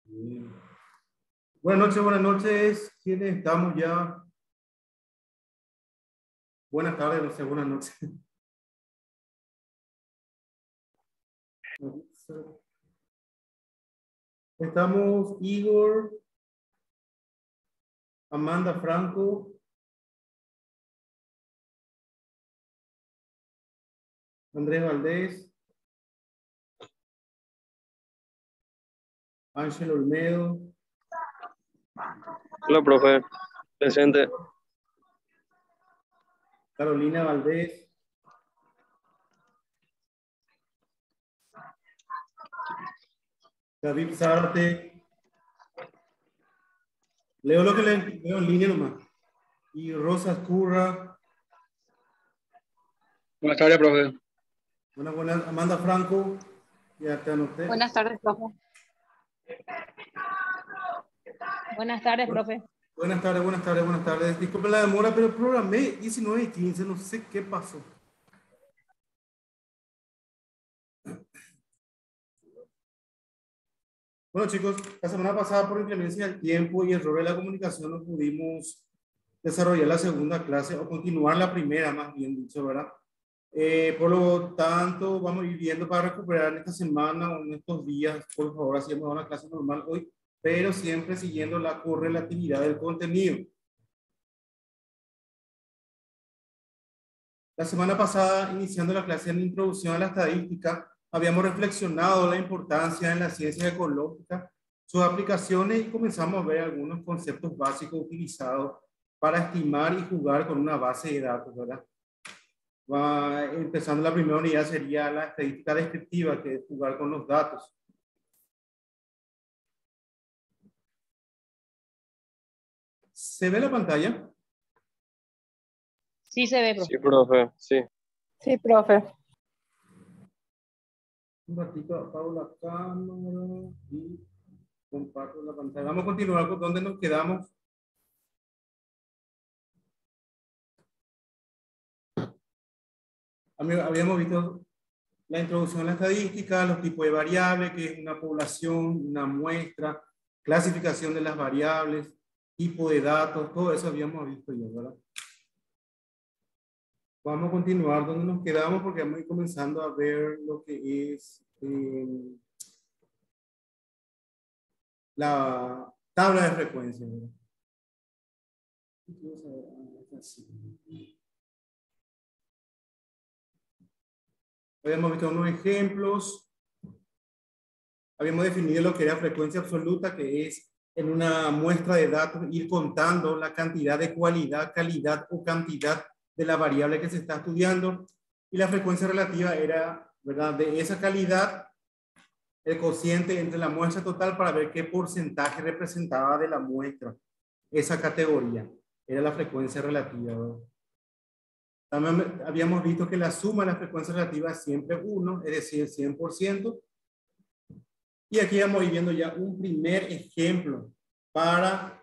Bien. Buenas noches. ¿Quiénes estamos ya? Buenas tardes, no sé, buenas noches. Estamos Igor, Amanda Franco, Andrés Valdés, Ángel Olmedo, Hola, profe. Presente. Carolina Valdés, David Zárate. Leo lo que leo en línea nomás. Y Rosa Escurra. Buenas tardes, profe. Buenas. Amanda Franco. Ya te anoté. Buenas tardes, profe. Buenas tardes, profe. Buenas tardes. Disculpen la demora, pero programé 19 y 15, no sé qué pasó. Bueno, chicos, la semana pasada por inclemencia del tiempo y error de la comunicación no pudimos desarrollar la segunda clase o continuar la primera, más bien dicho, ¿verdad? Por lo tanto, vamos a ir viendo para recuperar en esta semana o en estos días, por favor, hacemos una clase normal hoy, pero siempre siguiendo la correlatividad del contenido. La semana pasada, iniciando la clase de introducción a la estadística, habíamos reflexionado la importancia en la ciencia ecológica, sus aplicaciones y comenzamos a ver algunos conceptos básicos utilizados para estimar y jugar con una base de datos, ¿verdad? Empezando la primera unidad sería la estadística descriptiva, que es jugar con los datos. ¿Se ve la pantalla? Sí se ve, profe. Sí, profe. Sí. Sí, profe. Un ratito apago la cámara y comparto la pantalla. Vamos a continuar con donde nos quedamos. Habíamos visto la introducción a la estadística, los tipos de variables, que es una población, una muestra, clasificación de las variables, tipo de datos, todo eso habíamos visto ya, ¿verdad? Vamos a continuar donde nos quedamos porque vamos a ir comenzando a ver lo que es la tabla de frecuencia, ¿verdad? Habíamos visto unos ejemplos. Habíamos definido lo que era frecuencia absoluta, que es en una muestra de datos ir contando la cantidad de cualidad, calidad o cantidad de la variable que se está estudiando. Y la frecuencia relativa era, ¿verdad?, de esa calidad, el cociente entre la muestra total para ver qué porcentaje representaba de la muestra esa categoría. Era la frecuencia relativa, ¿verdad? También habíamos visto que la suma de la frecuencia relativa es siempre 1, es decir, 100%. Y aquí vamos a ir viendo ya un primer ejemplo para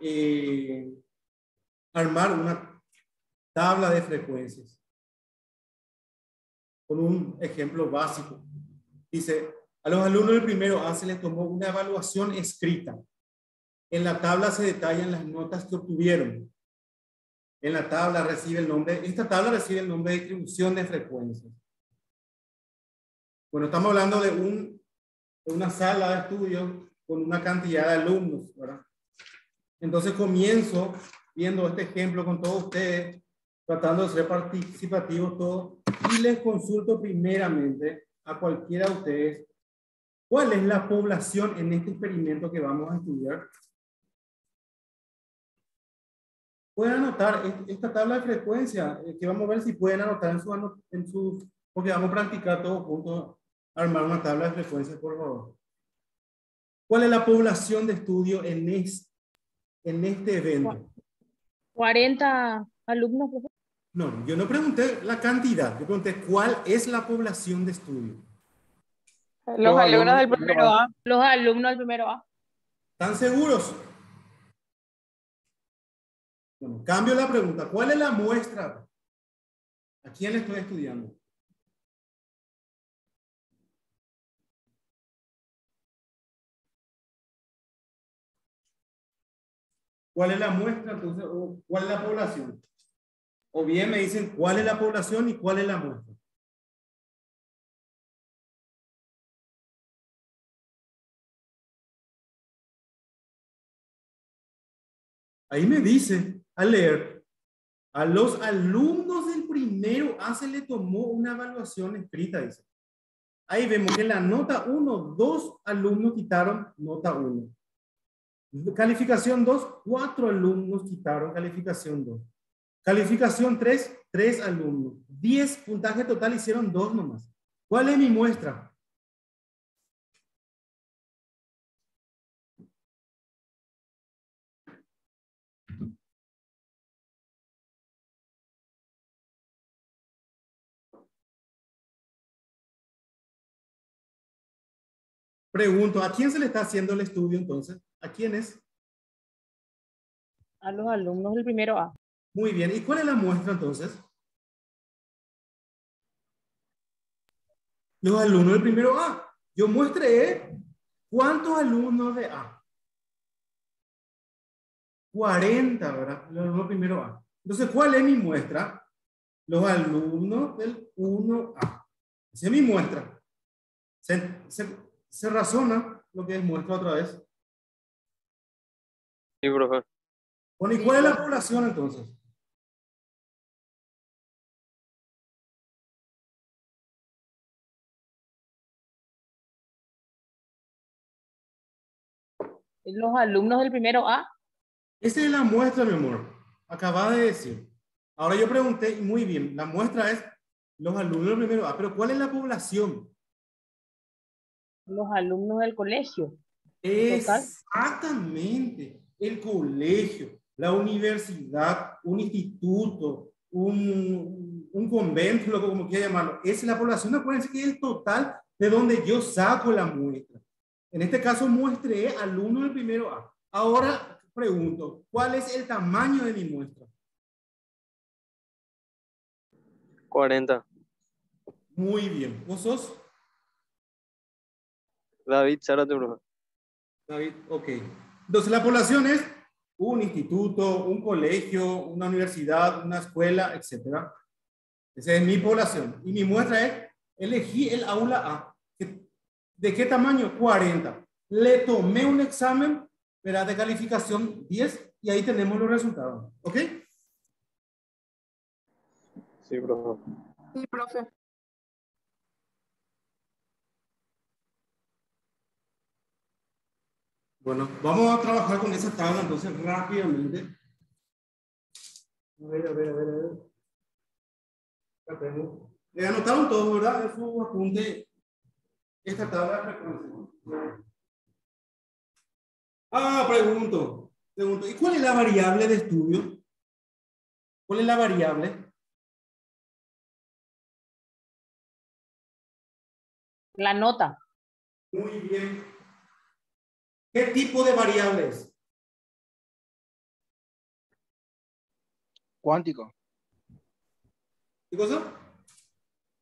armar una tabla de frecuencias. Con un ejemplo básico. Dice, a los alumnos del primero A se les tomó una evaluación escrita. En la tabla se detallan las notas que obtuvieron. En la tabla recibe el nombre, esta tabla recibe el nombre de distribución de frecuencias. Bueno, estamos hablando de una sala de estudio con una cantidad de alumnos, ¿verdad? Entonces comienzo viendo este ejemplo con todos ustedes, tratando de ser participativos todos, y les consulto primeramente a cualquiera de ustedes cuál es la población en este experimento que vamos a estudiar. Pueden anotar esta tabla de frecuencia, que vamos a ver si pueden anotar porque vamos a practicar todos juntos, armar una tabla de frecuencia, por favor. ¿Cuál es la población de estudio en este evento? 40 alumnos, profe. No, yo no pregunté la cantidad, yo pregunté cuál es la población de estudio. Los alumnos del primero A. Los alumnos del primero A. ¿Están seguros? Bueno, cambio la pregunta. ¿Cuál es la muestra? ¿A quién le estoy estudiando? ¿Cuál es la muestra? Entonces, o ¿cuál es la población? O bien me dicen cuál es la población y cuál es la muestra. Ahí me dice, al leer, a los alumnos del primero A se le tomó una evaluación escrita, dice. Ahí vemos que la nota 1, 2 alumnos quitaron nota 1. Calificación 2, 4 alumnos quitaron calificación 2. Calificación 3, 3 alumnos. 10 puntaje total hicieron 2 nomás. ¿Cuál es mi muestra? Pregunto, ¿a quién se le está haciendo el estudio entonces? ¿A quién es? A los alumnos del primero A. Muy bien. ¿Y cuál es la muestra entonces? Los alumnos del primero A. Yo muestré cuántos alumnos de A. 40, ¿verdad? Los alumnos del primero A. Entonces, ¿cuál es mi muestra? Los alumnos del 1A. Esa es mi muestra. ¿Se razona lo que es muestra otra vez? Sí, profe. Bueno, ¿y cuál es la población entonces? Los alumnos del primero A. Esa es la muestra, mi amor. Acabas de decir. Ahora yo pregunté, muy bien, la muestra es los alumnos del primero A, pero ¿cuál es la población? Los alumnos del colegio. Total. Exactamente. El colegio, la universidad, un instituto, un convento, lo como quiera llamarlo. Es la población, acuérdense que es el total de donde yo saco la muestra. En este caso muestré alumnos del primero A. Ahora pregunto, ¿cuál es el tamaño de mi muestra? 40. Muy bien. ¿Vos sos? David Zárate, profe. David, ok. Entonces la población es un instituto, un colegio, una universidad, una escuela, etcétera. Esa es mi población. Y mi muestra es, elegí el aula A. ¿De qué tamaño? 40. Le tomé un examen, ¿verdad? De calificación 10 y ahí tenemos los resultados. ¿Ok? Sí, profe. Sí, profe. Bueno, vamos a trabajar con esa tabla entonces rápidamente. A ver, a ver, a ver, a ver. Acá tengo. Le anotaron todo, ¿verdad? En su apunte esta tabla de frecuencia. Pregunto. ¿Y cuál es la variable de estudio? ¿Cuál es la variable? La nota. Muy bien. ¿Qué tipo de variable es? Cuántico. ¿Qué cosa?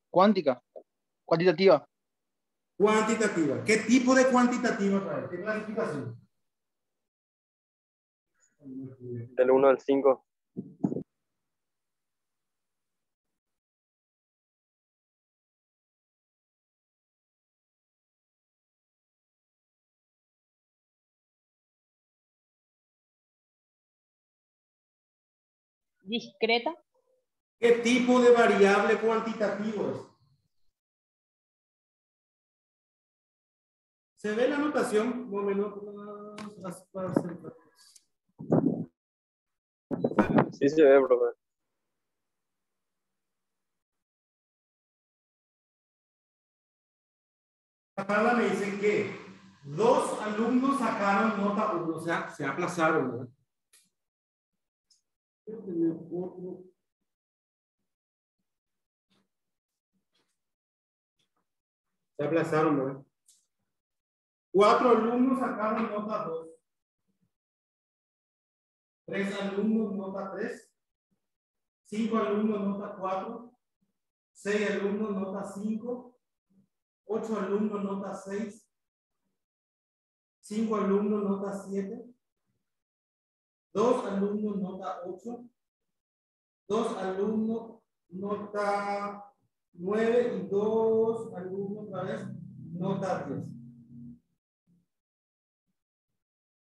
Cuántica. Cuantitativa. Cuantitativa. ¿Qué tipo de cuantitativa trae? ¿Qué clasificación? Del 1 al 5. Discreta. ¿Qué tipo de variable cuantitativo es? ¿Se ve la notación? Más o menos. Sí se ve, profe. La tabla me dice que 2 alumnos sacaron nota 1, o sea, se aplazaron, ¿verdad? Se aplazaron, ¿verdad? 4 alumnos sacaron nota 2. 3 alumnos nota 3. 5 alumnos nota 4. 6 alumnos nota 5. 8 alumnos nota 6. 5 alumnos nota 7. 2 alumnos nota 8, 2 alumnos nota 9 y 2 alumnos otra vez nota 10.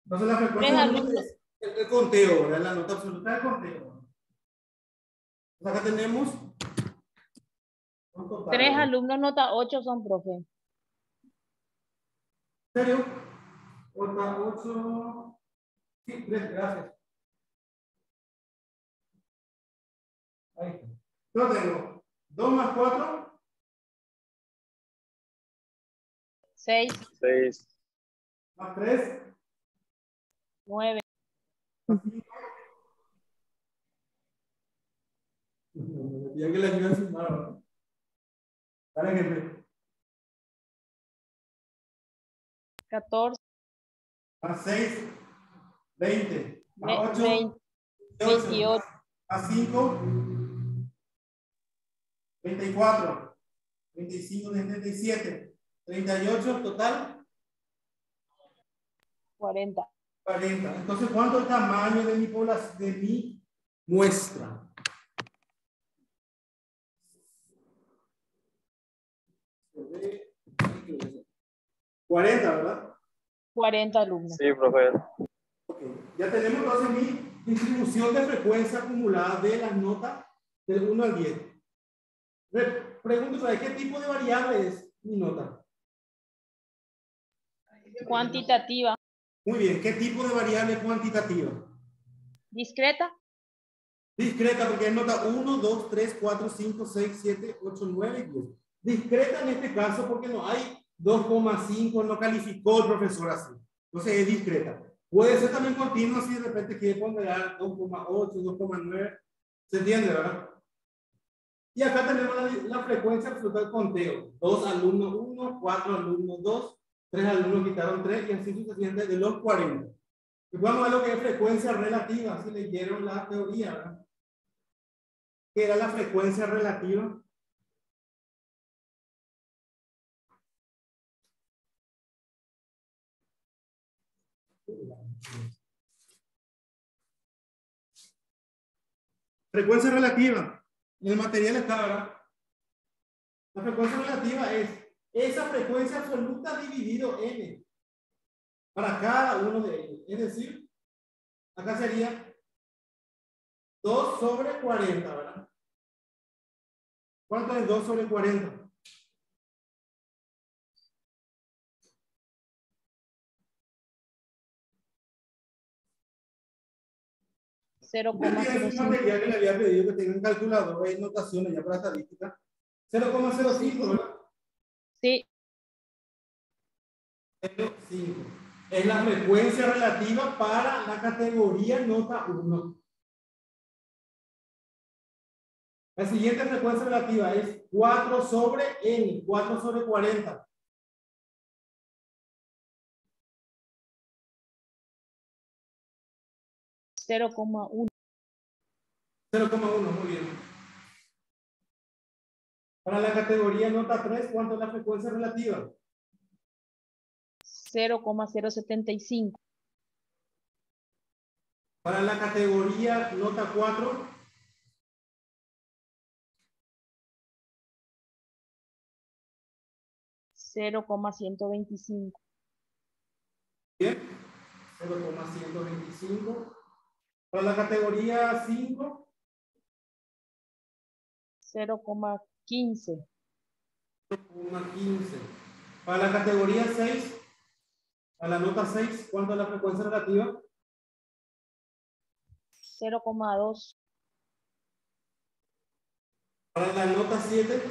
Entonces la frecuencia es el conteo, ¿verdad? La nota absoluta del conteo. Entonces acá tenemos 3 alumnos nota 8 son, profe. ¿En serio? Nota 8. Sí, 3, gracias. Ahí está. Yo tengo 2 más 4. 6, 6, Más 3. 9. Más 5. Ya que la ayuda a sumar, ¿no? Dale, jefe. 14. Más 6. 20. Más 8. 20, 28. Más 5. 24. 25, 37. 38 total. 40. 40. Entonces, ¿cuánto es el tamaño de mi población, de mi muestra? ¿40, verdad? 40 alumnos. sí, profe. Okay. Ya tenemos entonces mi distribución de frecuencia acumulada de las notas del 1 al 10. Pregunto, ¿sabes qué tipo de variable es mi nota? Cuantitativa. Muy bien, ¿qué tipo de variable cuantitativa? Discreta. Discreta, porque es nota 1, 2, 3, 4, 5, 6, 7, 8, 9 y 10. Discreta en este caso porque no hay 2,5, no calificó el profesor así. Entonces es discreta. Puede ser también continua si de repente quiere ponderar 2,8, 2,9. ¿Se entiende, verdad? Y acá tenemos la frecuencia absoluta del conteo. 2 alumnos 1, 4 alumnos 2, 3 alumnos quitaron 3 y así sucesivamente de los 40. Y vamos a ver lo que es frecuencia relativa, si leyeron la teoría, ¿verdad? ¿Qué era la frecuencia relativa? Frecuencia relativa. En el material está, ¿verdad? La frecuencia relativa es esa frecuencia absoluta dividido n para cada uno de ellos. Es decir, acá sería 2 sobre 40, ¿verdad? ¿Cuánto es 2 sobre 40? Es un material que le había pedido que tengan calculadora y notaciones ya para estadística. 0,05, ¿verdad? Sí. 0,5. Es la frecuencia relativa para la categoría nota 1. La siguiente frecuencia relativa es 4 sobre n, 4 sobre 40. $0,1. 0,1, muy bien. Para la categoría nota 3, ¿cuánto es la frecuencia relativa? 0,075. Para la categoría nota 4, $0,125. bien, 0,125. Para la categoría 5, 0,15. 0,15. Para la categoría 6, a la nota 6, ¿cuánto es la frecuencia relativa? 0,2. Para la nota 7,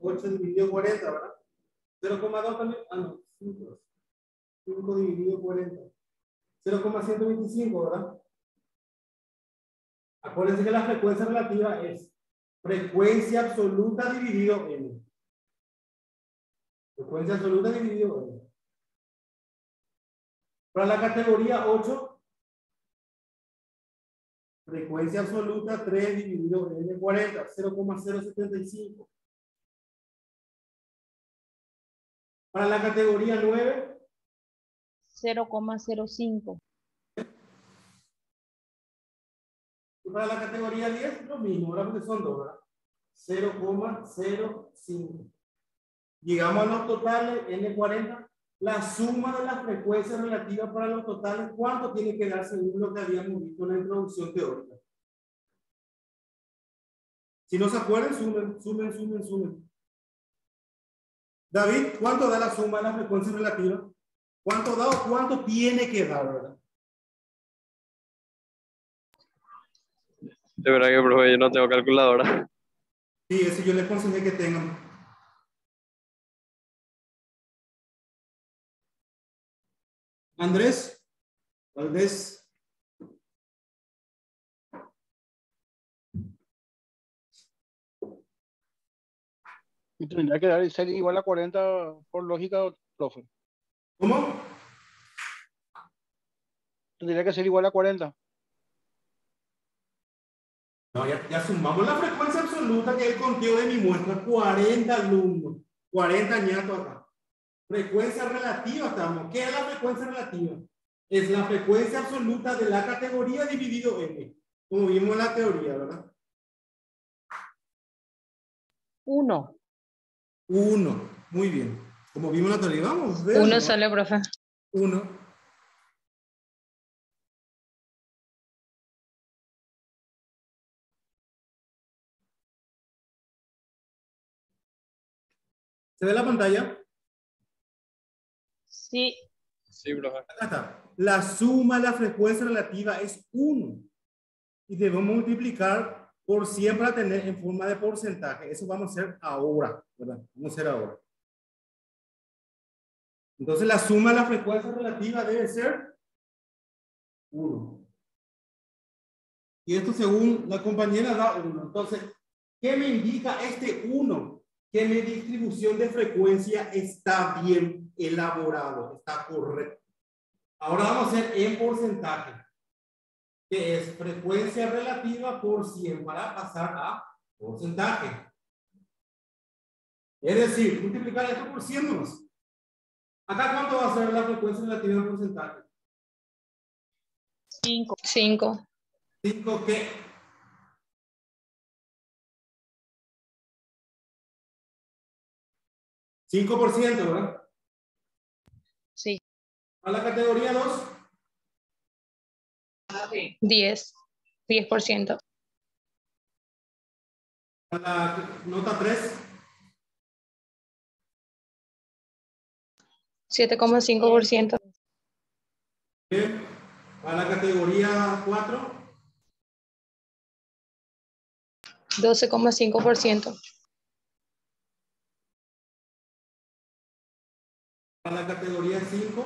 8 dividido 40, ¿verdad? 0,2 también. Ah, no, 5. 5 dividido 40. 0,125, ¿verdad? Acuérdense que la frecuencia relativa es frecuencia absoluta dividido n. Frecuencia absoluta dividido n. Para la categoría 8, frecuencia absoluta 3 dividido n 40, 0,075. Para la categoría 9, 0,05. y para la categoría 10, lo mismo, ¿verdad? Porque son dos, ¿verdad? 0,05. Llegamos a los totales, N40. La suma de las frecuencias relativas para los totales, ¿cuánto tiene que dar según lo que habíamos visto en la introducción teórica? Si no se acuerdan, sumen. David, ¿cuánto da la suma de las frecuencias relativas? ¿Cuánto da o cuánto tiene que dar, verdad? De verdad que, profe, yo no tengo calculadora. Sí, ese yo les aconsejé que tengan. Andrés, Valdés. Y tendría que dar ser igual a 40 por lógica, profe. ¿Cómo? Tendría que ser igual a 40. No, ya sumamos la frecuencia absoluta, que es el conteo de mi muestra. 40 alumnos. 40 ñatos acá. Frecuencia relativa estamos. ¿Qué es la frecuencia relativa? Es la frecuencia absoluta de la categoría dividido n. Como vimos en la teoría, ¿verdad? 1. 1. Muy bien. Como vimos en la teoría, vamos a ver. 1 sale, profe. 1. ¿Se ve la pantalla? Sí. Sí, profe. Acá está. La suma de la frecuencia relativa es 1. Y debemos multiplicar por 100 para tener en forma de porcentaje. Eso vamos a hacer ahora, ¿verdad? Vamos a hacer ahora. Entonces la suma de la frecuencia relativa debe ser 1. Y esto según la compañera da 1. Entonces, ¿qué me indica este 1? Que mi distribución de frecuencia está bien elaborado, está correcto. Ahora vamos a hacer en porcentaje, que es frecuencia relativa por 100 para pasar a porcentaje. Es decir, multiplicar esto por 100 más. ¿Acá cuánto va a ser la frecuencia relativa en porcentaje? 5. 5. 5 ¿qué? 5%, ¿verdad? Sí. A la categoría 2. 10. 10%. A la nota 3. 7,5%. Bien. A la categoría 4. 12,5%. A la categoría 5.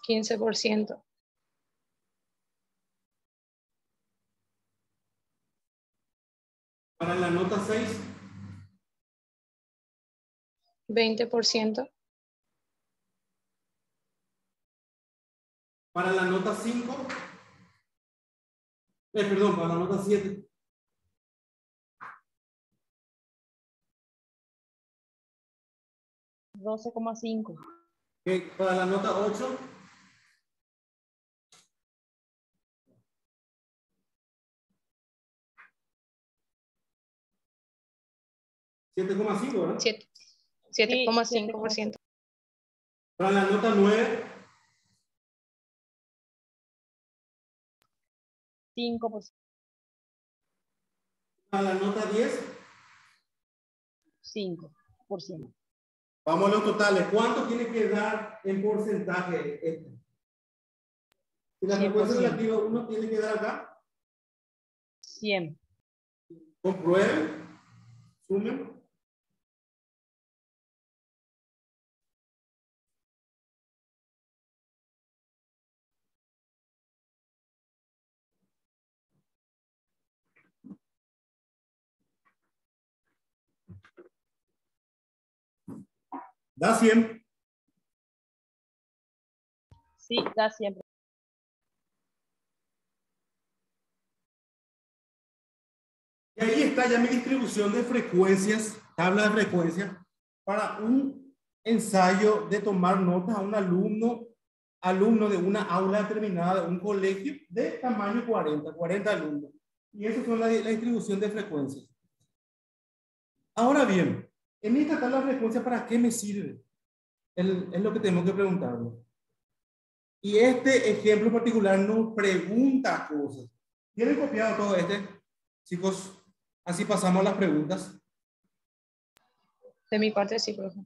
15%. Para la nota 6. 20%. Para la nota 5. Perdón, para la nota 7. 12,5. Okay. Para la nota 8. 7,5, ¿verdad? 7,5%. Para la nota 9. 5%. Para la nota 10. 5%. Vamos a los totales. ¿Cuánto tiene que dar en porcentaje este? Si la frecuencia 100%. relativa 1 tiene que dar acá. 100. Comprueben. Sumen. Da 100. Sí, da siempre. Y ahí está ya mi distribución de frecuencias, tabla de frecuencia, para un ensayo de tomar notas a un alumno de una aula determinada, de un colegio de tamaño 40 alumnos. Y eso son la distribución de frecuencias. Ahora bien, en esta tabla de frecuencia, ¿para qué me sirve? Es lo que tenemos que preguntarnos. Y este ejemplo particular nos pregunta cosas. ¿Tienen copiado todo este? Chicos, así pasamos a las preguntas. De mi parte sí, profe.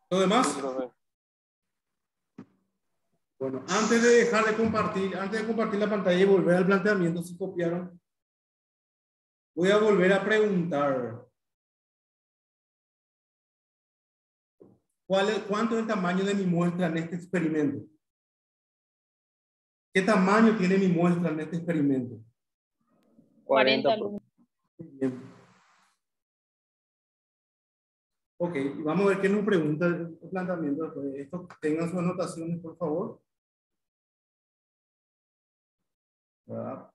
¿Lo demás? Sí, profe. Bueno, antes de dejar de compartir, antes de compartir la pantalla y volver al planteamiento, si copiaron, voy a volver a preguntar. ¿Cuánto es el tamaño de mi muestra en este experimento? ¿Qué tamaño tiene mi muestra en este experimento? 40 40. alumnos. Bien. Ok, y vamos a ver qué nos pregunta el planteamiento después de esto. Tengan sus anotaciones, por favor. ¿Verdad?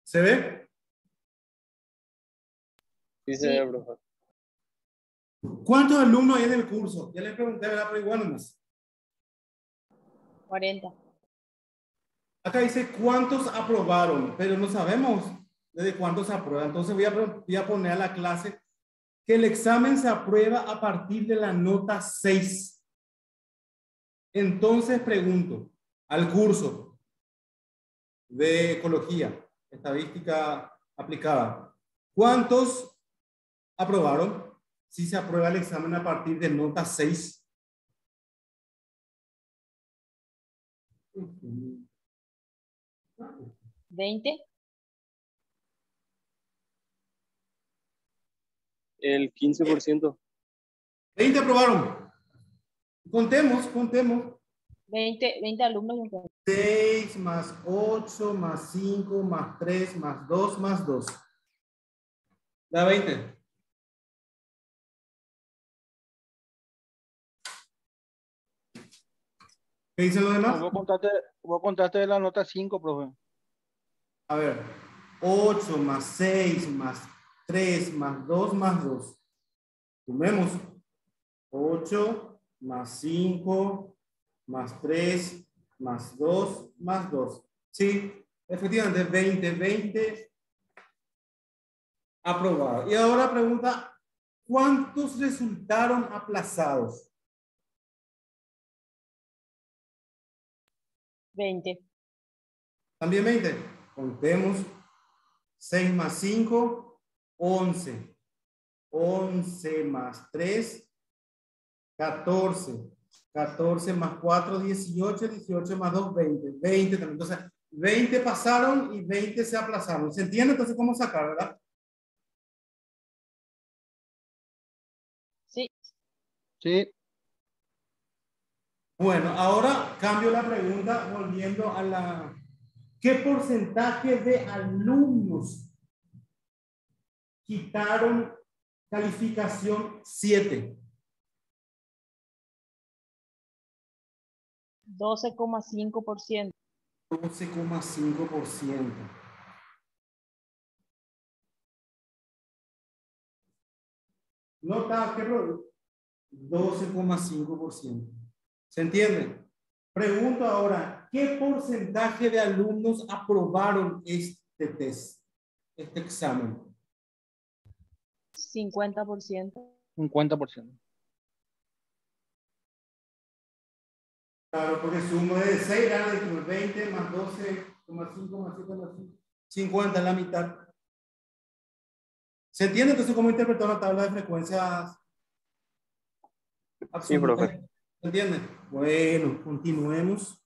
¿Se ve? Sí, se Sí. ve, profe. ¿Cuántos alumnos hay en el curso? Ya les pregunté, ¿verdad? Pero igual nomás. 40. Acá dice cuántos aprobaron, pero no sabemos desde cuántos se aprueba. Entonces voy a poner a la clase que el examen se aprueba a partir de la nota 6. Entonces pregunto al curso de ecología, estadística aplicada, ¿cuántos aprobaron? Si se aprueba el examen a partir de nota 6. ¿20? El 15%. 20 aprobaron. Contemos. 20 alumnos. 6 más 8 más 5 más 3 más 2 más 2. Da 20. ¿Qué dicen los demás? Vos contaste de la nota 5, profe. A ver, 8 más 6 más 3 más 2 más 2. Sumemos. 8 más 5 más 3 más 2 más 2. Sí, efectivamente, 20 aprobado. Y ahora pregunta, ¿cuántos resultaron aplazados? 20. También 20. Contemos. 6 más 5, 11. 11 más 3, 14. 14 más 4, 18. 18 más 2, 20. 20 también. Entonces, 20 pasaron y 20 se aplazaron. ¿Se entiende entonces cómo sacar, verdad? Sí. Sí. Bueno, ahora cambio la pregunta volviendo a la... ¿Qué porcentaje de alumnos quitaron calificación 7? 12,5%. 12,5%. Nota que 12,5%. ¿Se entiende? Pregunto ahora, ¿qué porcentaje de alumnos aprobaron este test, este examen? 50%. 50%. Claro, porque sumo de 6 gana de 20 más 12,5 más 7 más 5. 50 es la mitad. ¿Se entiende entonces cómo interpretar una tabla de frecuencias absolutas? Sí, profe. ¿Se entiende? Bueno, continuemos.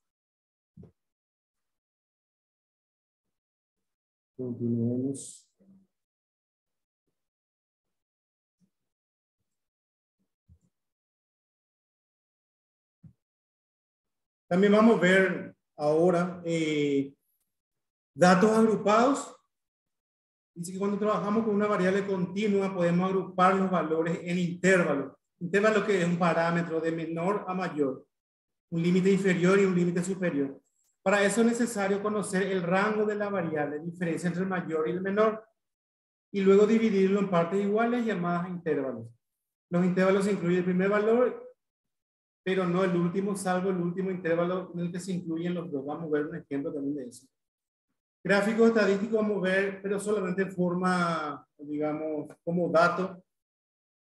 Continuemos. También vamos a ver ahora datos agrupados Dice que cuando trabajamos con una variable continua podemos agrupar los valores en intervalos. Intervalo que es un parámetro de menor a mayor, un límite inferior y un límite superior. Para eso es necesario conocer el rango de la variable, diferencia entre el mayor y el menor, y luego dividirlo en partes iguales llamadas intervalos. Los intervalos incluyen el primer valor, pero no el último, salvo el último intervalo en el que se incluyen los dos. Vamos a ver un ejemplo también de eso. Gráfico estadístico vamos a ver, pero solamente en forma, digamos, como dato,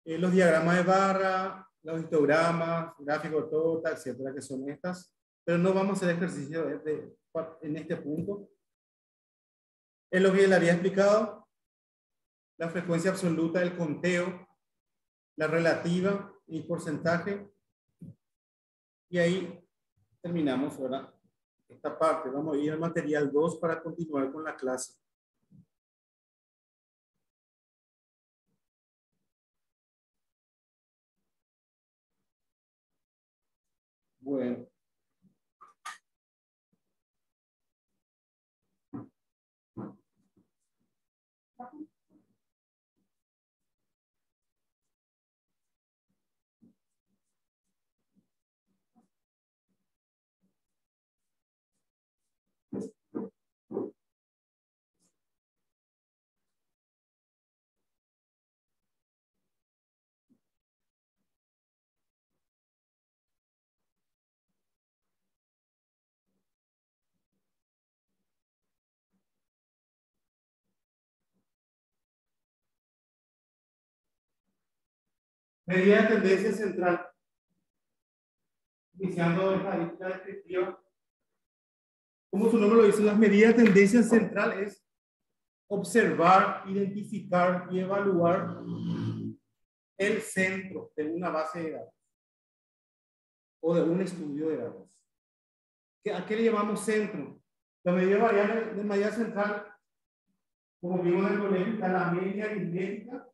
los diagramas de barra, los histogramas, gráficos de torta, etcétera, que son estas, pero no vamos a hacer ejercicio en este punto. Es lo que le había explicado, la frecuencia absoluta del conteo, la relativa y porcentaje, y ahí terminamos ahora esta parte. Vamos a ir al material 2 para continuar con la clase. Bueno. Medida de tendencia central. Iniciando estadística descriptiva. Como su nombre lo dice, las medidas de tendencia central es observar, identificar y evaluar el centro de una base de datos o de un estudio de datos. ¿A qué le llamamos centro? La medida variable de medida central, como vimos en el colegio, está la media aritmética.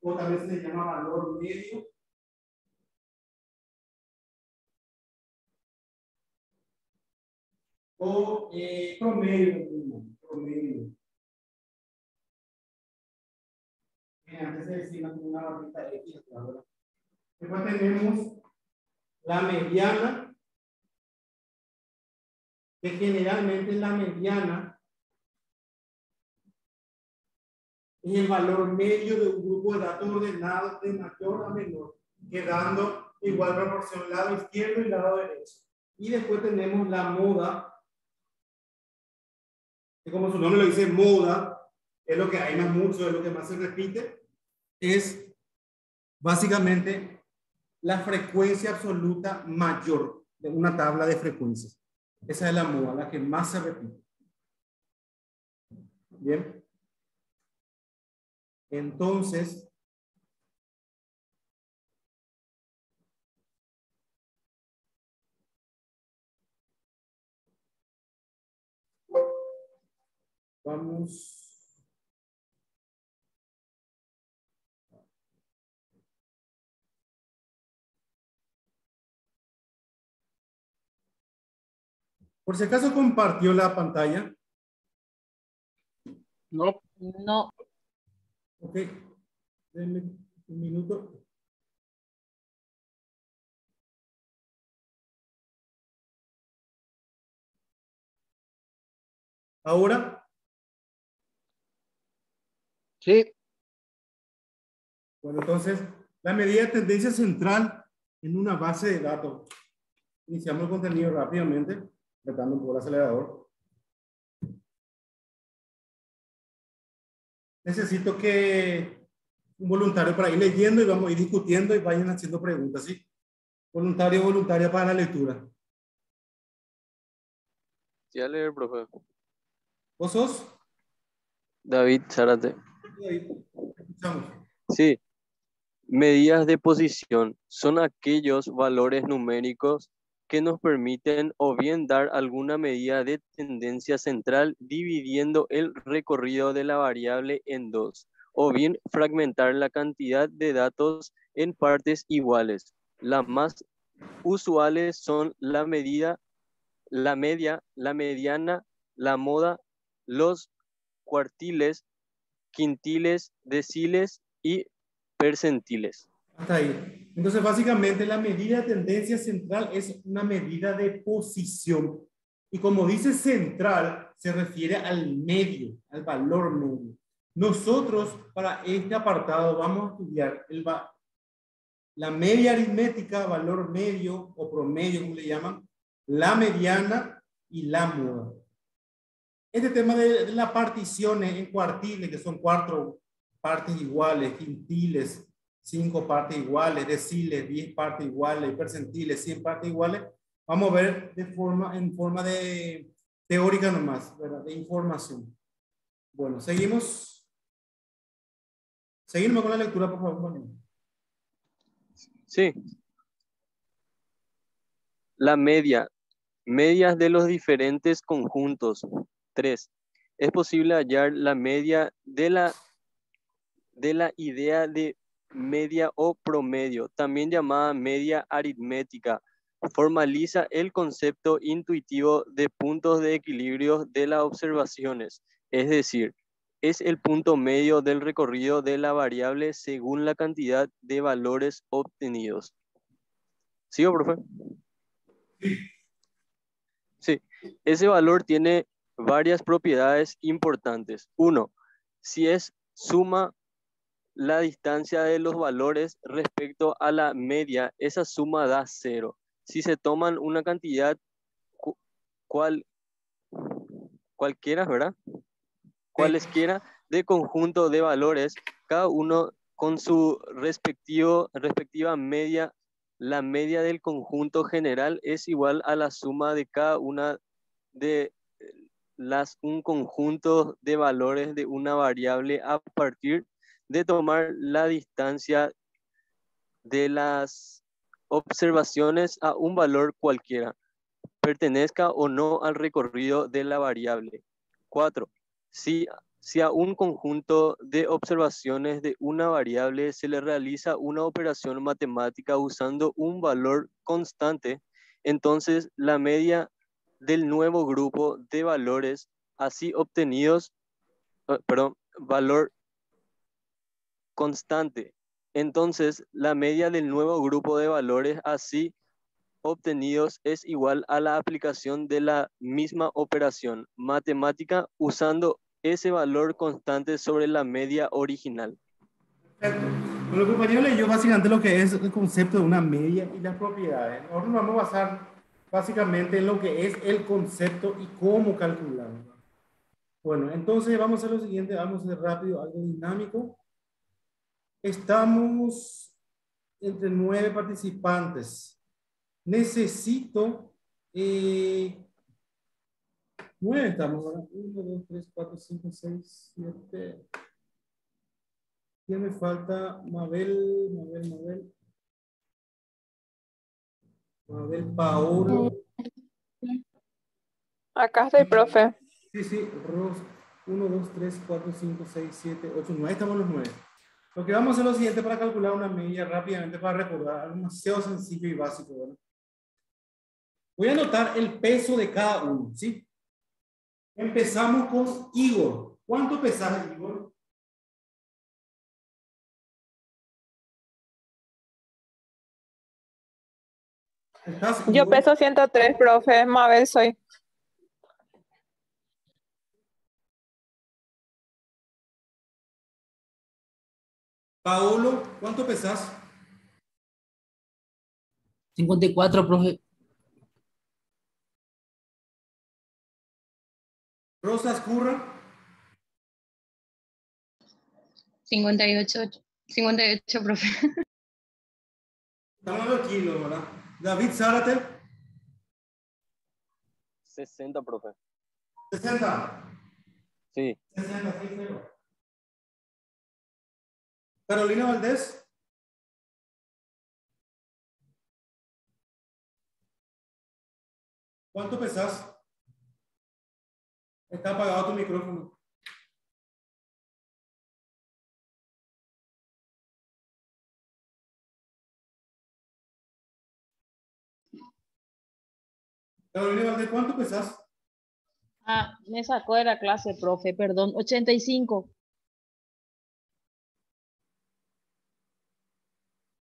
O también se le llama valor medio. O promedio. Antes se decía una barrita X, ¿verdad? Después tenemos la mediana, que generalmente la mediana es el valor medio de un grupo de datos ordenados de mayor a menor, quedando igual proporción lado izquierdo y lado derecho. Y después tenemos la moda, que como su nombre lo dice, moda, es lo que hay más mucho, es lo que más se repite, es básicamente la frecuencia absoluta mayor de una tabla de frecuencias. Esa es la moda, la que más se repite. Bien. Entonces, vamos. Por si acaso compartió la pantalla. No. No. Ok. Denme un minuto. Ahora. Sí. Bueno, entonces, la medida de tendencia central en una base de datos. Iniciamos el contenido rápidamente, apretando un poco el acelerador. Necesito que un voluntario para ir leyendo y vamos a ir discutiendo y vayan haciendo preguntas, ¿sí? Voluntario o voluntaria para la lectura. Sí, a leer, profe. ¿Vos sos? David Zárate. David, escuchamos. Sí. Medidas de posición son aquellos valores numéricos que nos permiten o bien dar alguna medida de tendencia central dividiendo el recorrido de la variable en dos, o bien fragmentar la cantidad de datos en partes iguales. La más usuales son la medida, la media, la mediana, la moda, los cuartiles, quintiles, deciles y percentiles. Hasta ahí. Entonces, básicamente, la medida de tendencia central es una medida de posición. Y como dice central, se refiere al medio, al valor medio. Nosotros, para este apartado, vamos a estudiar la media aritmética, valor medio o promedio, como le llaman, la mediana y la moda. Este tema de las particiones en cuartiles, que son 4 partes iguales, quintiles, 5 partes iguales, deciles, 10 partes iguales, percentiles, 100 partes iguales, vamos a ver en forma de teórica nomás, ¿verdad? De información. Bueno, seguimos. Seguimos con la lectura, por favor, Manuel. Sí. La media. Medias de los diferentes conjuntos. 3. Es posible hallar la media de la idea de media o promedio, también llamada media aritmética. Formaliza el concepto intuitivo de puntos de equilibrio de las observaciones, es decir, es el punto medio del recorrido de la variable según la cantidad de valores obtenidos. ¿Sigo, profe? Sí, ese valor tiene varias propiedades importantes. 1, si es suma la distancia de los valores respecto a la media, esa suma da 0. Si se toman una cantidad cualquiera, ¿verdad? Cualesquiera de conjunto de valores, cada uno con su respectiva media, la media del conjunto general es igual a la suma de cada una de un conjunto de valores de una variable a partir de tomar la distancia de las observaciones a un valor cualquiera, pertenezca o no al recorrido de la variable. 4. Si a un conjunto de observaciones de una variable se le realiza una operación matemática usando un valor constante, entonces la media del nuevo grupo de valores así obtenidos, valor constante. Entonces, la media del nuevo grupo de valores así obtenidos es igual a la aplicación de la misma operación matemática usando ese valor constante sobre la media original. Perfecto. Bueno, compañero, leyó básicamente lo que es el concepto de una media y las propiedades. Ahora nos vamos a basar básicamente en lo que es el concepto y cómo calcularlo. Bueno, entonces vamos a hacer lo siguiente, vamos a hacer rápido algo dinámico. Estamos entre 9 participantes. Necesito 9 estamos, ¿verdad? 1, 2, 3, 4, 5, 6, 7. ¿Quién me falta? Mabel, Paolo. Acá estoy, profe. Sí, Rosa. 1, 2, 3, 4, 5, 6, 7, 8, 9. Estamos los 9. Lo que vamos a hacer es lo siguiente para calcular una media rápidamente, para recordar algo demasiado sencillo y básico, ¿verdad? Voy a anotar el peso de cada uno, ¿sí? Empezamos con Igor. ¿Cuánto pesas, Igor? ¿Estás, Yo Igor? peso 103, profe. Mabel soy. Paolo, ¿cuánto pesas? 54, profe. Rosa Escurra. 58, profe. Estamos hablando de kilos, ¿verdad? David Zárate. 60, profe. 60. Sí. 60, sí, cero. Carolina Valdés. ¿Cuánto pesas? Está apagado tu micrófono. Carolina Valdés, ¿cuánto pesás? Ah, me sacó de la clase, profe, perdón. 85.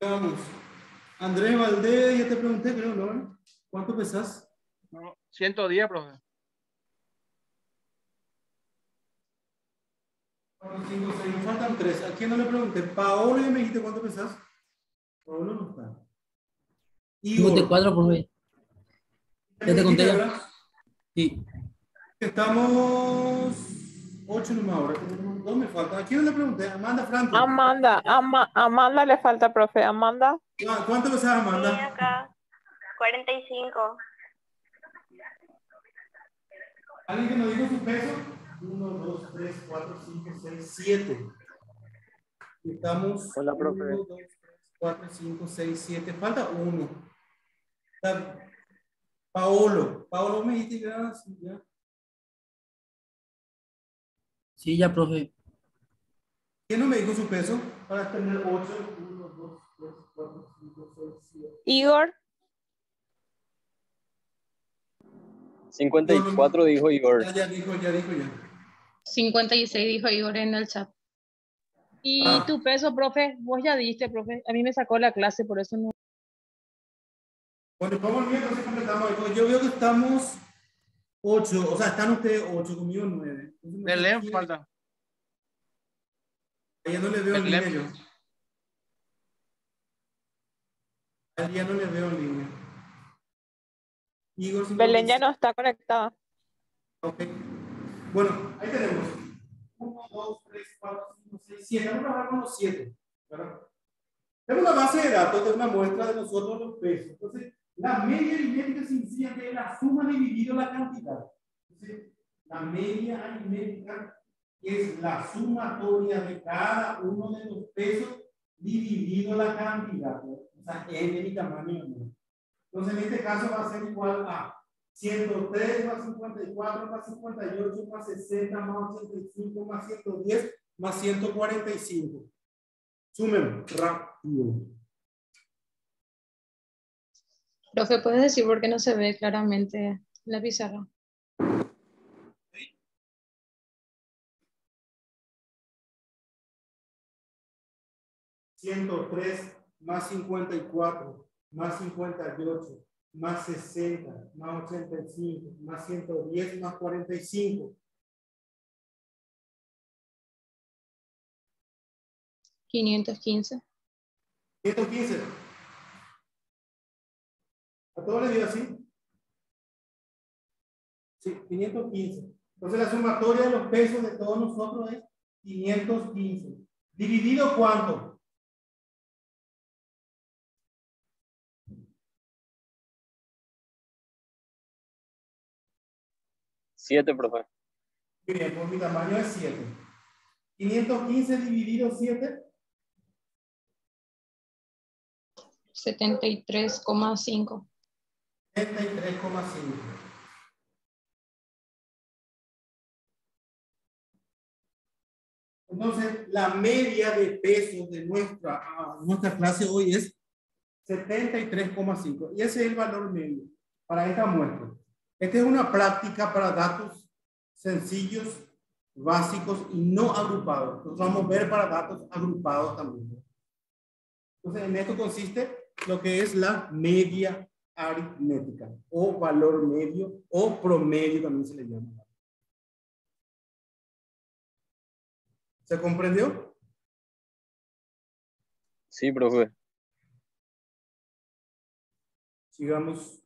Vamos. Andrés Valdés, ya te pregunté, creo, ¿no? ¿Cuánto pesás? No, 110, profe. 4, 5, 6, me faltan 3. ¿A quién no le pregunté? Paolo, ya me dijiste cuánto pesás. Paolo no está. Igor. 54, profe. Ya te conté ya. ¿Verdad? Sí. Estamos 8 nomás ahora. 2 me faltan. ¿A quién no le pregunté? Amanda Franco. Amanda le falta, profe. Amanda. ¿Cuánto pesás, Amanda? Sí, acá. 45. ¿Alguien que nos diga su peso? 1, 2, 3, 4, 5, 6, 7. Estamos. Hola, profe. 1, 2, 3, 4, 5, 6, 7. Falta 1. Paolo me dijiste ya. Sí, ya, profe. ¿Quién no me dijo su peso? Para tener 8. 1, 2, 3, 4, 5, 6, 7. Igor. 54 dijo Igor. Ya dijo. 56 dijo Igor en el chat. ¿Y tu peso, profe? Vos ya diste, profe. A mí me sacó la clase, por eso no. Bueno, vamos bien, entonces completamos. Yo veo que estamos 8, o sea, están ustedes 8, conmigo 9. Belén falta. Ya no le veo en Belén. línea yo. Ya no le veo en línea. Igor, 56. Belén ya no está conectada. Ok. Bueno, ahí tenemos 1, 2, 3, 4, 5, 6, 7. Vamos a trabajar con los 7. ¿Verdad? Tenemos una base de datos de una muestra de nosotros los pesos. Entonces, la media aritmética significa que es la suma dividido la cantidad. Entonces, la media aritmética es la sumatoria de cada uno de los pesos dividido la cantidad. O sea, n el tamaño. Entonces, en este caso va a ser igual a 103 más 54 más 58 más 60 más 85 más 110 más 145. Sumen rápido. Profe, ¿puedes decir por qué no se ve claramente la pizarra? $103 más 54 más 58 más 60 más 85 más 110 más 45. 515. 115. ¿A todos les dio así? Sí, 515. Entonces la sumatoria de los pesos de todos nosotros es 515. ¿Dividido cuánto? Siete, profe. Bien, por mi tamaño es 7. 515 dividido 7. 73,5. 73,5. Entonces, la media de pesos de nuestra clase hoy es 73,5. Y ese es el valor medio para esta muestra. Esta es una práctica para datos sencillos, básicos y no agrupados. Nosotros vamos a ver para datos agrupados también. Entonces, en esto consiste lo que es la media aritmética o valor medio o promedio también se le llama. ¿Se comprendió? Sí, profe. Sigamos.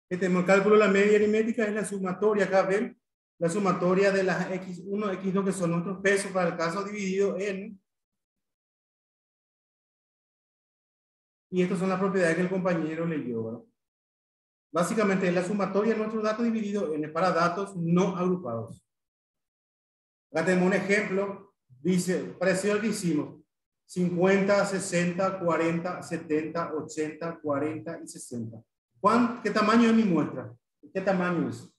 Tenemos cálculo de la media aritmética, es la sumatoria, acá ven, la sumatoria de las X1, X2, que son nuestros pesos para el caso dividido en. Y estas son las propiedades que el compañero leyó, ¿verdad? Básicamente es la sumatoria de nuestros datos dividido en para datos no agrupados. Acá tenemos un ejemplo, dice, parecido al que hicimos, 50, 60, 40, 70, 80, 40 y 60. ¿Qué tamaño es mi muestra? ¿Qué tamaño es?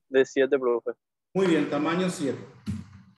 De 7, profe. Muy bien, tamaño 7.